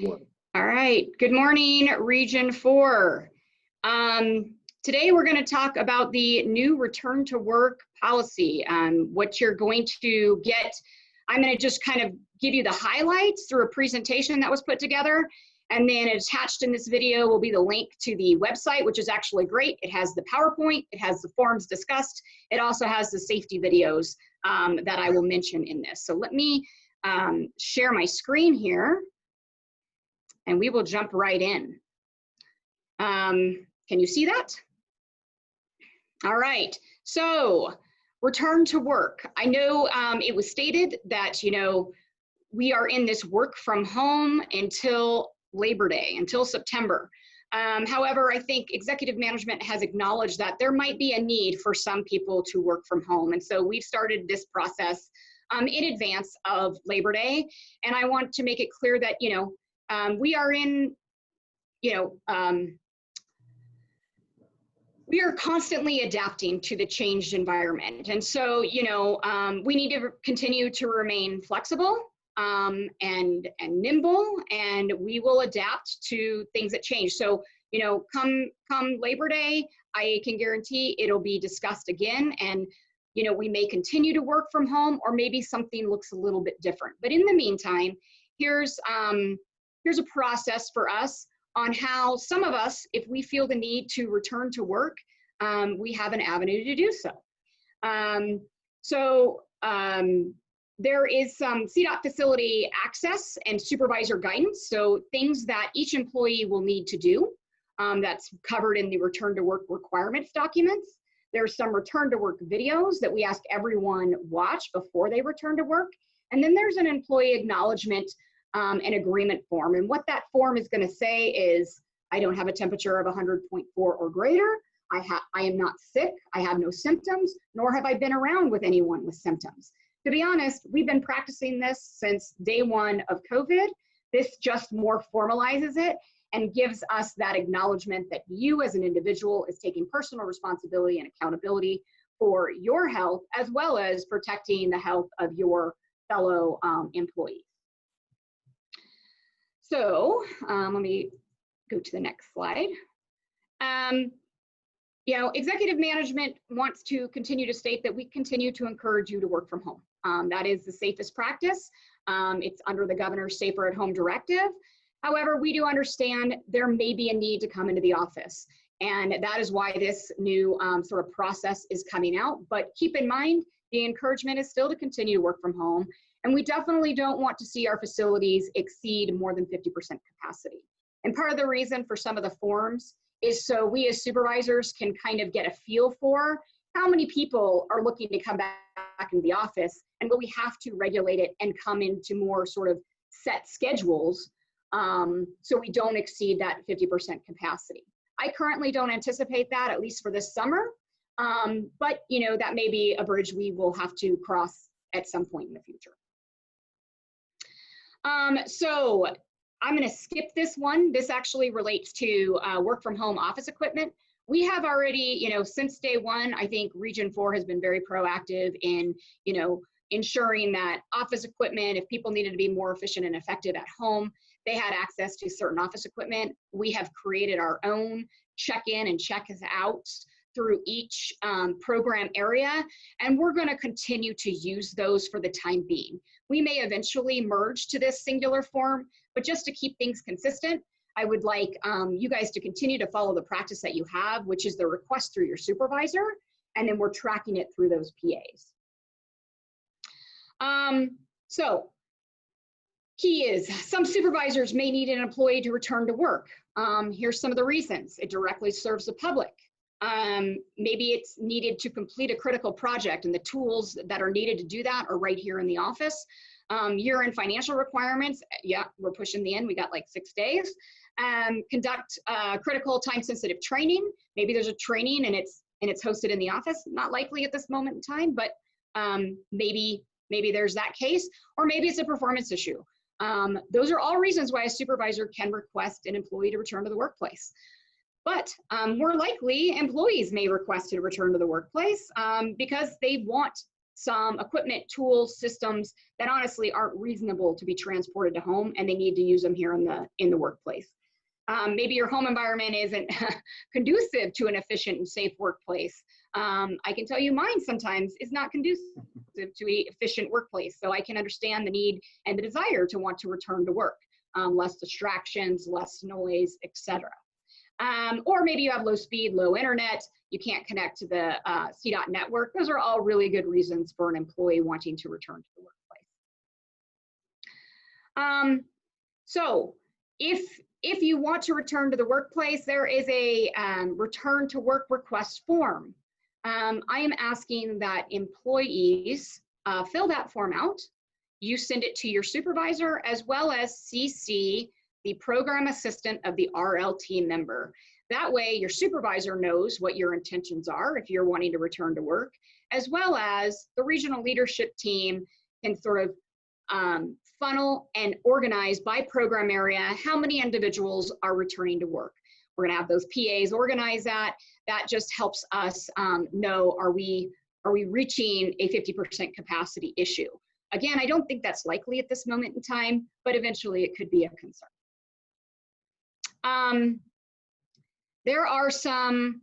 All right, good morning, Region 4. Today we're going to talk about the new return to work policy, what you're going to get. I'm going to just kind of give you the highlights through a presentation that was put together, and then attached in this video will be the link to the website, which is actually great. It has the PowerPoint, it has the forms discussed, it also has the safety videos that I will mention in this. So let me share my screen here, and we will jump right in. Can you see that? All right, so return to work. I know it was stated that, we are in this work from home until Labor Day, until September. However, I think executive management has acknowledged that there might be a need for some people to work from home. And so we've started this process in advance of Labor Day. And I want to make it clear that, we are in, we are constantly adapting to the changed environment. And so, we need to continue to remain flexible and nimble, and we will adapt to things that change. So, come Labor Day, I can guarantee it'll be discussed again. And, we may continue to work from home, or maybe something looks a little bit different. But in the meantime, here's a process for us on how some of us, if we feel the need to return to work, we have an avenue to do so. There is some CDOT facility access and supervisor guidance, so things that each employee will need to do. That's covered in the return to work requirements documents. There's some return to work videos that we ask everyone watch before they return to work. And then there's an employee acknowledgement an agreement form. And what that form is going to say is, I don't have a temperature of 100.4 or greater. I am not sick. I have no symptoms, nor have I been around with anyone with symptoms. To be honest, we've been practicing this since day one of COVID. This just more formalizes it and gives us that acknowledgement that you as an individual is taking personal responsibility and accountability for your health, as well as protecting the health of your fellow employees. So let me go to the next slide. Executive management wants to continue to state that we continue to encourage you to work from home. That is the safest practice. It's under the governor's Safer at Home directive. However, we do understand there may be a need to come into the office. And that is why this new sort of process is coming out. But keep in mind, the encouragement is still to continue to work from home. And we definitely don't want to see our facilities exceed more than 50% capacity. And part of the reason for some of the forms is so we as supervisors can kind of get a feel for how many people are looking to come back into the office, and will we have to regulate it and come into more sort of set schedules so we don't exceed that 50% capacity. I currently don't anticipate that, at least for this summer, but that may be a bridge we will have to cross at some point in the future. So I'm going to skip this one. This actually relates to work from home office equipment. We have already, since day one, I think Region 4 has been very proactive in, ensuring that office equipment, if people needed to be more efficient and effective at home, they had access to certain office equipment. We have created our own check-in and check-out through each program area, and we're going to continue to use those for the time being. We may eventually merge to this singular form, but just to keep things consistent, I would like you guys to continue to follow the practice that you have, which is the request through your supervisor, and then we're tracking it through those PAs. So key is some supervisors may need an employee to return to work. Here's some of the reasons. It directly serves the public. Maybe it's needed to complete a critical project, and the tools that are needed to do that are right here in the office. Year-end financial requirements, yeah, we're pushing the end. We got like 6 days. Conduct critical time-sensitive training. Maybe there's a training and it's hosted in the office. Not likely at this moment in time, but maybe there's that case, or maybe it's a performance issue. Those are all reasons why a supervisor can request an employee to return to the workplace. But more likely, employees may request to return to the workplace because they want some equipment, tools, systems that honestly aren't reasonable to be transported to home, and they need to use them here in the workplace. Maybe your home environment isn't conducive to an efficient and safe workplace. I can tell you mine sometimes is not conducive to an efficient workplace. So I can understand the need and the desire to want to return to work. Less distractions, less noise, etc. Or maybe you have low speed, low internet, you can't connect to the CDOT network. Those are all really good reasons for an employee wanting to return to the workplace. So if you want to return to the workplace, there is a return to work request form. I am asking that employees fill that form out. You send it to your supervisor as well as CC the program assistant of the RLT member. That way your supervisor knows what your intentions are if you're wanting to return to work, as well as the regional leadership team can sort of funnel and organize by program area how many individuals are returning to work. We're gonna have those PAs organize that. That just helps us know, are we reaching a 50% capacity issue? Again, I don't think that's likely at this moment in time, but eventually it could be a concern. There are some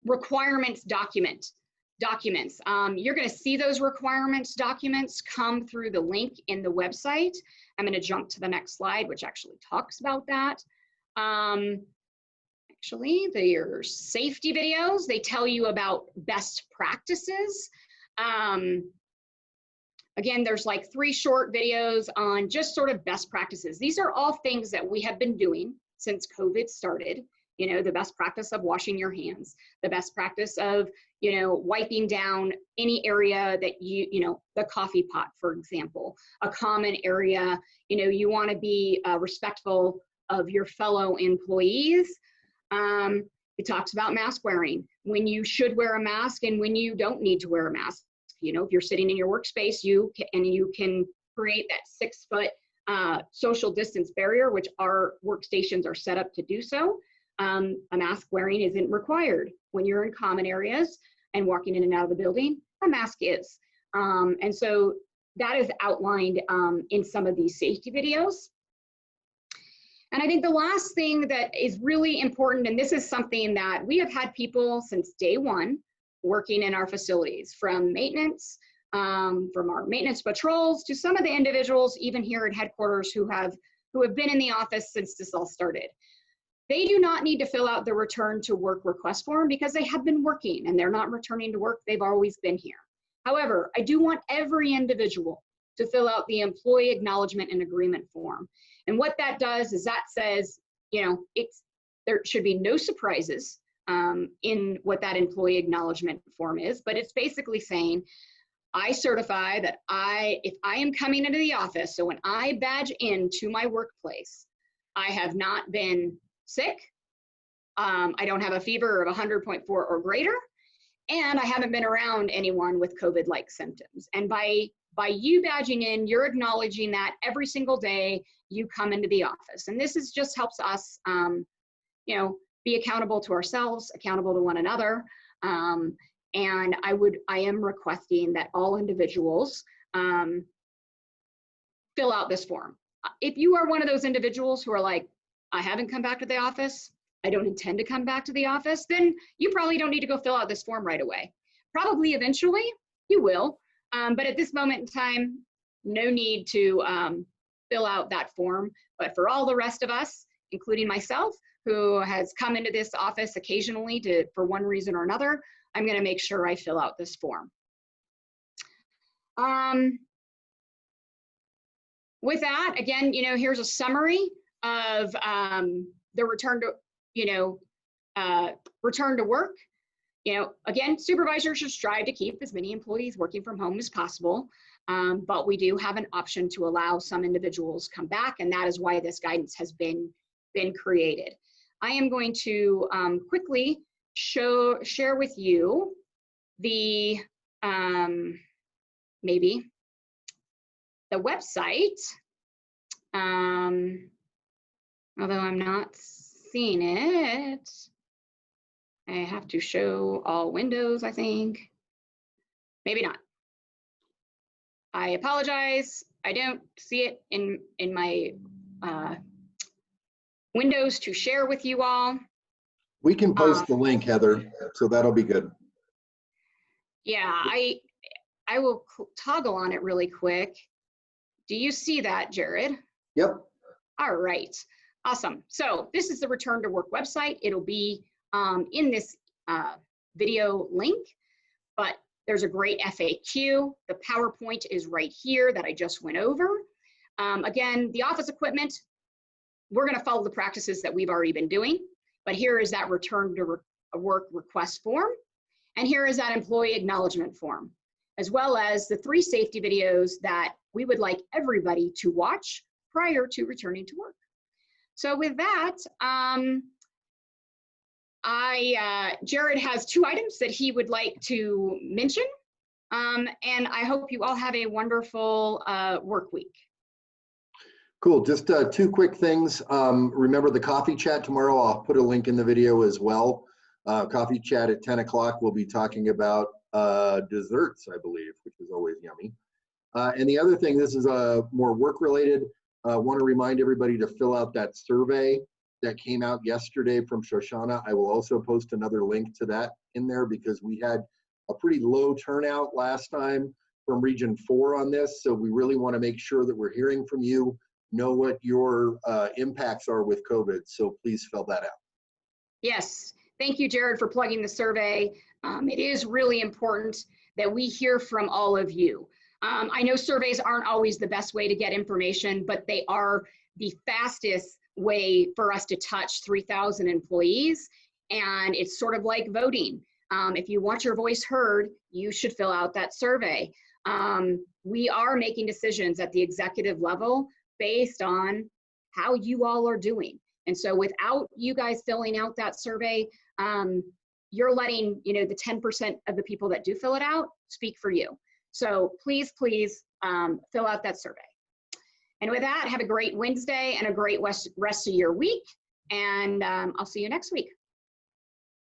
requirements documents. You're going to see those requirements documents come through the link in the website. I'm going to jump to the next slide, which actually talks about that. Actually, there's safety videos. They tell you about best practices. Again, there's like 3 short videos on just sort of best practices. These are all things that we have been doing since COVID started. You know, the best practice of washing your hands, the best practice of, you know, wiping down any area that you know, the coffee pot, for example, a common area. You know, you want to be respectful of your fellow employees. It talks about mask wearing, when you should wear a mask and when you don't need to wear a mask. You know, if you're sitting in your workspace, you can create that 6-foot social distance barrier, which our workstations are set up to do so. A mask wearing isn't required. When you're in common areas and walking in and out of the building, a mask is. And so that is outlined in some of these safety videos. And I think the last thing that is really important, and this is something that we have had people since day one working in our facilities, from maintenance, from our maintenance patrols to some of the individuals even here at headquarters who have been in the office since this all started. They do not need to fill out the return to work request form because they have been working and they're not returning to work. They've always been here. However, I do want every individual to fill out the employee acknowledgement and agreement form. And what that does is that says, you know, there should be no surprises in what that employee acknowledgement form is, but it's basically saying, I certify that if I am coming into the office, so when I badge into my workplace, I have not been sick, I don't have a fever of 100.4 or greater, and I haven't been around anyone with COVID-like symptoms. And by you badging in, you're acknowledging that every single day you come into the office. And this just helps us, you know, be accountable to ourselves, accountable to one another. And I am requesting that all individuals fill out this form. If you are one of those individuals who are like, I haven't come back to the office, I don't intend to come back to the office, then you probably don't need to go fill out this form right away. Probably eventually you will, but at this moment in time, no need to fill out that form. But for all the rest of us, including myself, who has come into this office occasionally for one reason or another, I'm going to make sure I fill out this form. With that, again, you know, here's a summary of the return to work. You know, again, supervisors should strive to keep as many employees working from home as possible, but we do have an option to allow some individuals come back, and that is why this guidance has been created. I am going to quickly share with you the maybe the website, although I'm not seeing it. I have to show all windows, I think. Maybe not. I apologize. I don't see it in my windows to share with you all. We can post the link, Heather, so that'll be good. Yeah, I will toggle on it really quick. Do you see that, Jared? Yep. All right, awesome. So this is the Return to Work website. It'll be in this video link, but there's a great FAQ. The PowerPoint is right here that I just went over. Again, the office equipment, we're gonna follow the practices that we've already been doing, but here is that Return to Work request form, and here is that employee acknowledgement form, as well as the 3 safety videos that we would like everybody to watch prior to returning to work. So with that, Jared has 2 items that he would like to mention, and I hope you all have a wonderful work week. Cool, just 2 quick things. Remember the coffee chat tomorrow, I'll put a link in the video as well. Coffee chat at 10 o'clock, we'll be talking about desserts, I believe, which is always yummy. And the other thing, this is more work related. I want to remind everybody to fill out that survey that came out yesterday from Shoshana. I will also post another link to that in there because we had a pretty low turnout last time from Region 4 on this. So we really want to make sure that we're hearing from you, know what your impacts are with COVID. So please fill that out. Yes, thank you, Jared, for plugging the survey. It is really important that we hear from all of you. I know surveys aren't always the best way to get information, but they are the fastest way for us to touch 3,000 employees. And it's sort of like voting. If you want your voice heard, you should fill out that survey. We are making decisions at the executive level based on how you all are doing. And so without you guys filling out that survey, you're letting the 10% of the people that do fill it out speak for you. So please, please fill out that survey. And with that, have a great Wednesday and a great rest of your week. And I'll see you next week.